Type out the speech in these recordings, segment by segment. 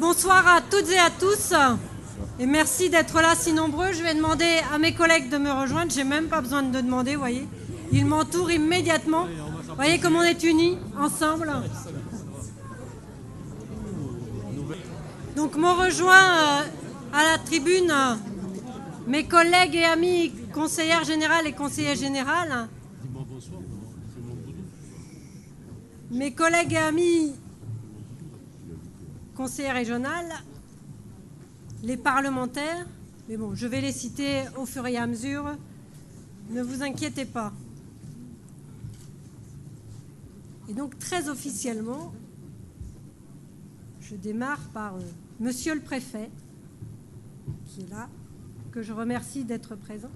Bonsoir à toutes et à tous. Et merci d'être là si nombreux. Je vais demander à mes collègues de me rejoindre. J'ai même pas besoin de demander, vous voyez. Ils m'entourent immédiatement. Vous voyez comme on est unis ensemble. Donc m'ont rejoint à la tribune mes collègues et amis conseillères générales et conseillers générales. Mes collègues et amis conseillers régionales, les parlementaires, mais bon, je vais les citer au fur et à mesure, ne vous inquiétez pas. Et donc, très officiellement, je démarre par Monsieur le Préfet, qui est là, que je remercie d'être présent.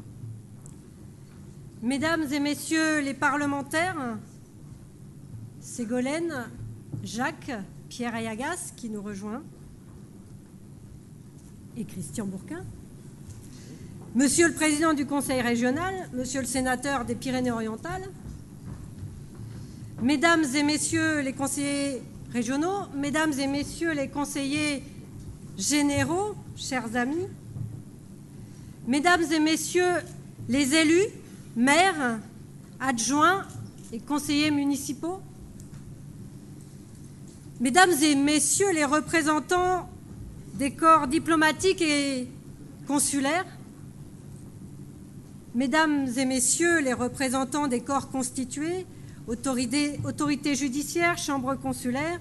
Mesdames et Messieurs les parlementaires, Ségolène, Jacques, Pierre Ayagas, qui nous rejoint, et Christian Bourquin. Monsieur le Président du Conseil régional, Monsieur le Sénateur des Pyrénées-Orientales, Mesdames et Messieurs les conseillers régionaux, Mesdames et Messieurs les conseillers généraux, chers amis, Mesdames et Messieurs les élus, maires, adjoints et conseillers municipaux, Mesdames et Messieurs les représentants des corps diplomatiques et consulaires, Mesdames et Messieurs les représentants des corps constitués, autorités judiciaires, chambres consulaires,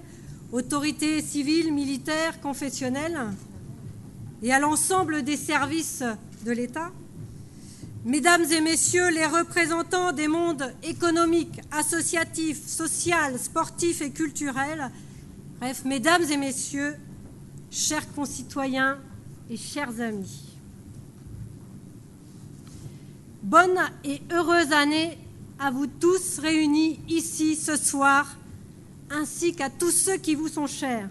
autorités civiles, militaires, confessionnelles, et à l'ensemble des services de l'État, Mesdames et Messieurs les représentants des mondes économiques, associatifs, social, sportifs et culturels, bref, Mesdames et Messieurs, chers concitoyens et chers amis. Bonne et heureuse année à vous tous réunis ici ce soir, ainsi qu'à tous ceux qui vous sont chers.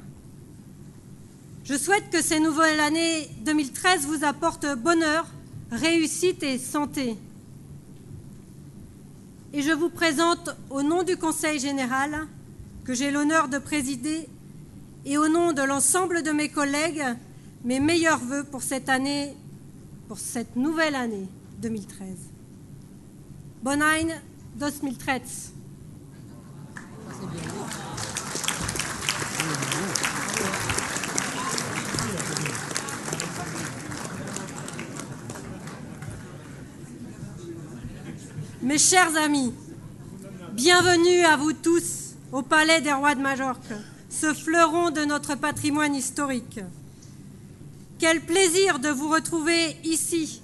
Je souhaite que cette nouvelle année 2013 vous apporte bonheur, réussite et santé. Et je vous présente au nom du Conseil général, que j'ai l'honneur de présider, et au nom de l'ensemble de mes collègues, mes meilleurs vœux pour cette année, pour cette nouvelle année 2013. Bon ein 2013. Mes chers amis, bienvenue à vous tous au Palais des Rois de Majorque, ce fleuron de notre patrimoine historique. Quel plaisir de vous retrouver ici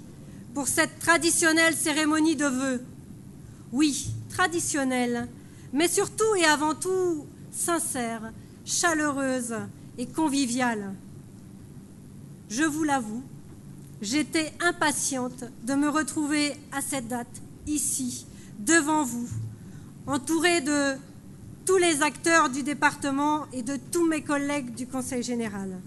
pour cette traditionnelle cérémonie de vœux. Oui, traditionnelle, mais surtout et avant tout sincère, chaleureuse et conviviale. Je vous l'avoue, j'étais impatiente de me retrouver à cette date, ici, devant vous, entourée de tous les acteurs du département et de tous mes collègues du Conseil général.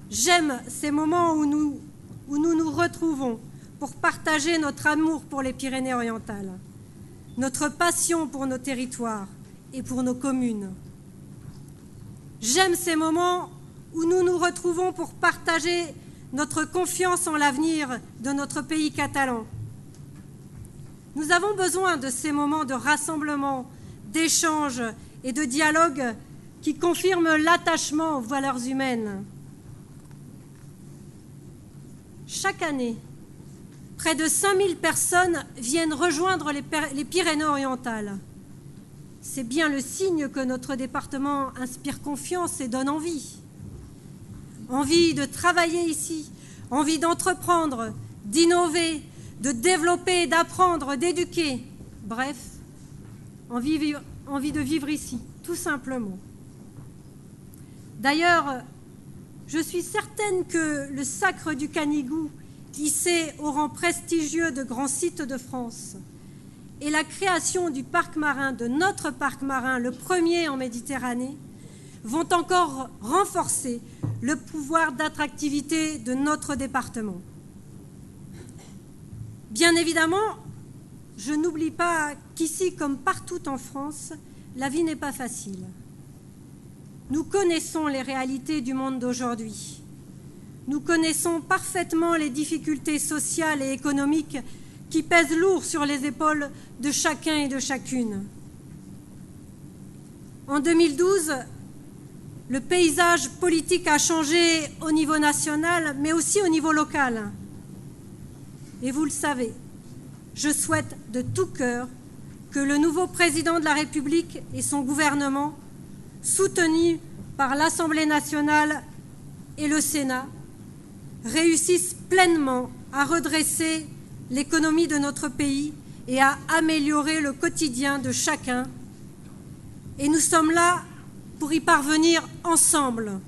J'aime ces moments où nous nous retrouvons pour partager notre amour pour les Pyrénées-Orientales, notre passion pour nos territoires et pour nos communes. J'aime ces moments où nous nous retrouvons pour partager notre confiance en l'avenir de notre pays catalan. Nous avons besoin de ces moments de rassemblement, d'échange et de dialogue qui confirment l'attachement aux valeurs humaines. Chaque année, près de 5000 personnes viennent rejoindre les Pyrénées-Orientales. C'est bien le signe que notre département inspire confiance et donne envie. Envie de travailler ici, envie d'entreprendre, d'innover, de développer, d'apprendre, d'éduquer. Bref, envie de vivre ici, tout simplement. D'ailleurs, je suis certaine que le sacre du Canigou, hissé au rang prestigieux de grand site de France, et la création du parc marin, de notre parc marin, le premier en Méditerranée, vont encore renforcer le pouvoir d'attractivité de notre département. Bien évidemment, je n'oublie pas qu'ici, comme partout en France, la vie n'est pas facile. nous connaissons les réalités du monde d'aujourd'hui. Nous connaissons parfaitement les difficultés sociales et économiques qui pèsent lourd sur les épaules de chacun et de chacune. En 2012, le paysage politique a changé au niveau national, mais aussi au niveau local. Et vous le savez, je souhaite de tout cœur que le nouveau président de la République et son gouvernement, soutenus par l'Assemblée nationale et le Sénat, réussissent pleinement à redresser l'économie de notre pays et à améliorer le quotidien de chacun. Et nous sommes là pour y parvenir ensemble.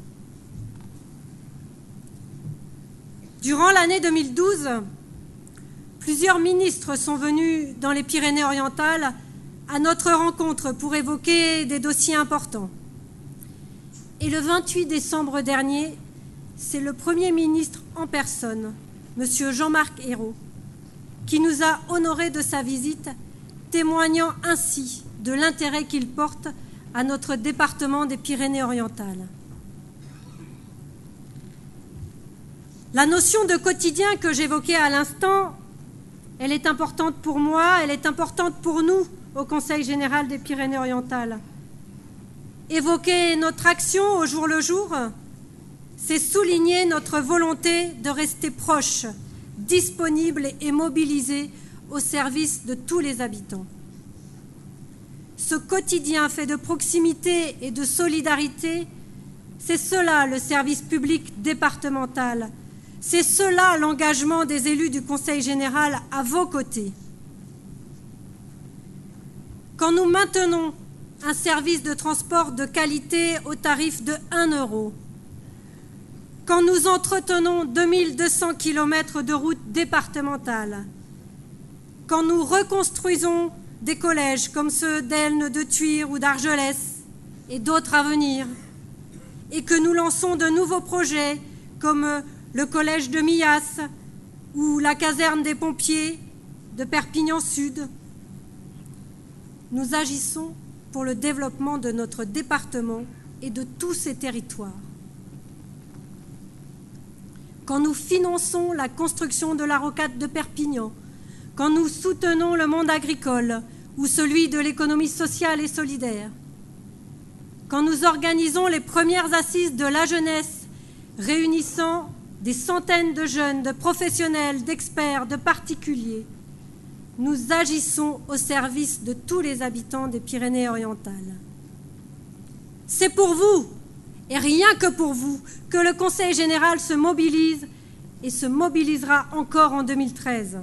Durant l'année 2012, plusieurs ministres sont venus dans les Pyrénées-Orientales à notre rencontre pour évoquer des dossiers importants. Et le 28 décembre dernier, c'est le Premier ministre en personne, M. Jean-Marc Ayrault, qui nous a honorés de sa visite, témoignant ainsi de l'intérêt qu'il porte à notre département des Pyrénées-Orientales. La notion de quotidien que j'évoquais à l'instant, elle est importante pour moi, elle est importante pour nous au Conseil général des Pyrénées-Orientales. Évoquer notre action au jour le jour, c'est souligner notre volonté de rester proche, disponible et mobilisé au service de tous les habitants. Ce quotidien fait de proximité et de solidarité, c'est cela le service public départemental, c'est cela l'engagement des élus du Conseil général à vos côtés. Quand nous maintenons un service de transport de qualité au tarif de 1 €, quand nous entretenons 2200 km de routes départementales, quand nous reconstruisons des collèges comme ceux d'Elne, de Tuire ou d'Argelès et d'autres à venir, et que nous lançons de nouveaux projets comme le collège de Millas ou la caserne des pompiers de Perpignan Sud, nous agissons pour le développement de notre département et de tous ses territoires. Quand nous finançons la construction de la rocade de Perpignan, quand nous soutenons le monde agricole ou celui de l'économie sociale et solidaire, quand nous organisons les premières assises de la jeunesse, réunissant des centaines de jeunes, de professionnels, d'experts, de particuliers, nous agissons au service de tous les habitants des Pyrénées-Orientales. C'est pour vous, et rien que pour vous, que le Conseil général se mobilise et se mobilisera encore en 2013.